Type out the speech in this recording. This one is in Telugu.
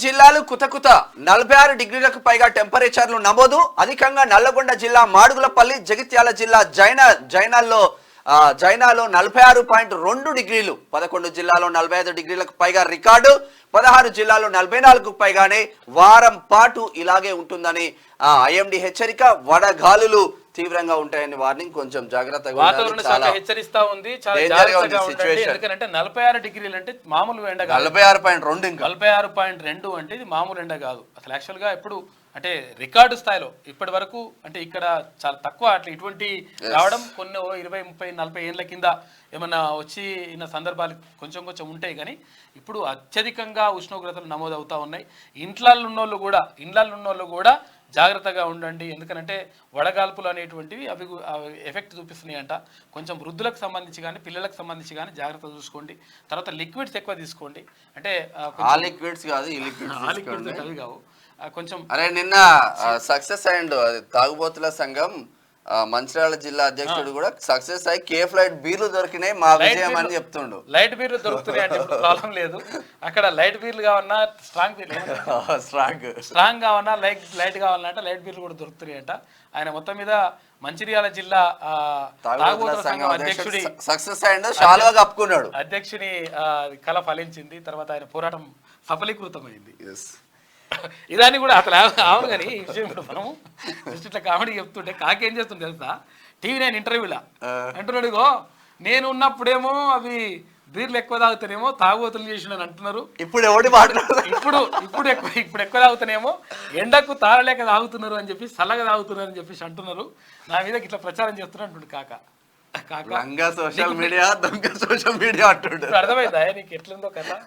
జిల్లాలు కుతకుత 46 డిగ్రీలకు పైగా టెంపరేచర్లు నమోదు. అధికంగా నల్లగొండ జిల్లా మాడుగులపల్లి, జగిత్యాల జిల్లా జైనాలో 46.2 డిగ్రీలు, 11 జిల్లాలో 45 డిగ్రీలకు పైగా రికార్డు, 16 జిల్లాలో 44కు పైగానే వారం పాటు ఇలాగే ఉంటుందని ఐఎండీ హెచ్చరిక. వడగాలులు తీవ్రంగా ఉంటాయని వార్నింగ్. కొంచెం జాగ్రత్తగా వాతావరణ శాఖ హెచ్చరిస్తా ఉంది, చాలా జాగ్రత్తగా ఉండండి. ఎందుకంటే 46 డిగ్రీలు అంటే మామూలు ఎండ కాదు, 46.2 అంటే ఇది మామూలు ఎండ కాదు అసలు. యాక్చువల్గా ఎప్పుడు అంటే రికార్డు స్థాయిలో ఇప్పటి వరకు అంటే ఇక్కడ చాలా తక్కువ అట్లా ఇటువంటి రావడం కొన్ని 20, 30, 40 ఏళ్ళ కింద ఏమన్నా వచ్చి ఇన్న సందర్భాలు కొంచెం ఉంటాయి. కానీ ఇప్పుడు అత్యధికంగా ఉష్ణోగ్రతలు నమోదవుతూ ఉన్నాయి. ఇండ్లలో ఉన్నోళ్ళు కూడా జాగ్రత్తగా ఉండండి. ఎందుకంటే వడగాల్పులు అనేటువంటివి అవి ఎఫెక్ట్ చూపిస్తున్నాయి అంట. కొంచెం వృద్ధులకు సంబంధించి కానీ పిల్లలకు సంబంధించి కానీ జాగ్రత్త చూసుకోండి. తర్వాత లిక్విడ్స్ ఎక్కువ తీసుకోండి. అంటే లిక్విడ్స్ కాదు, ఈ లిక్విడ్స్ అవి కావు కొంచెం. అరే నిన్న సక్సెస్ అయ్యిండు తాగుబోతుల సంఘం మంచిర్యాల జిల్లా అధ్యక్షుడు కూడా సక్సెస్ అయ్యి కేఫ్ లైట్ బీర్లు దొరికినాయి, మా విజయం అని చెప్తుండు. లైట్ బీర్లు దొరుకుతున్నాయి అంటే ప్రాబ్లం లేదు. అక్కడ లైట్ బీర్లు కావన్నా స్ట్రాంగ్ కావన్నా లైట్ కావాలన్నా అంటే లైట్ బీర్లు కూడా దొరుకుతున్నాయి అంట. ఆయన మొత్తం మీద మంచిర్యాల జిల్లా తాగుబోతుల సంఘం అధ్యక్షుడి సక్సెస్ అయ్యిండు, చాలా కప్పుకున్నాడు. అధ్యక్షుని కళ ఫలించింది. తర్వాత ఆయన పోరాటం సఫలీకృతమైంది. ఇదాన్ని కూడా అసలు అవును. కానీ ఈ విషయం కూడా మనము ఇట్లా కామెడీ చెప్తుంటే కాకేం చేస్తుంది తెలుసా, TV9 ఇంటర్వ్యూలా అంటున్నాడు, ఇగో నేను ఉన్నప్పుడేమో అవి బీర్లు ఎక్కువ తాగుతానేమో తాగుబోతులు చేసినని అంటున్నారు. ఇప్పుడు ఎవడి మాట్లాడుతున్నారు, ఇప్పుడు ఎక్కువ తాగుతానేమో ఎండకు తారలేక తాగుతున్నారు అని చెప్పి చల్లగా తాగుతున్నారు అని చెప్పేసి అంటున్నారు. నా మీద ఇట్లా ప్రచారం చేస్తున్నారు అంటుండు సోషల్ మీడియా అంటుండు. అర్థమైందా నీకు ఎట్లుందో కదా.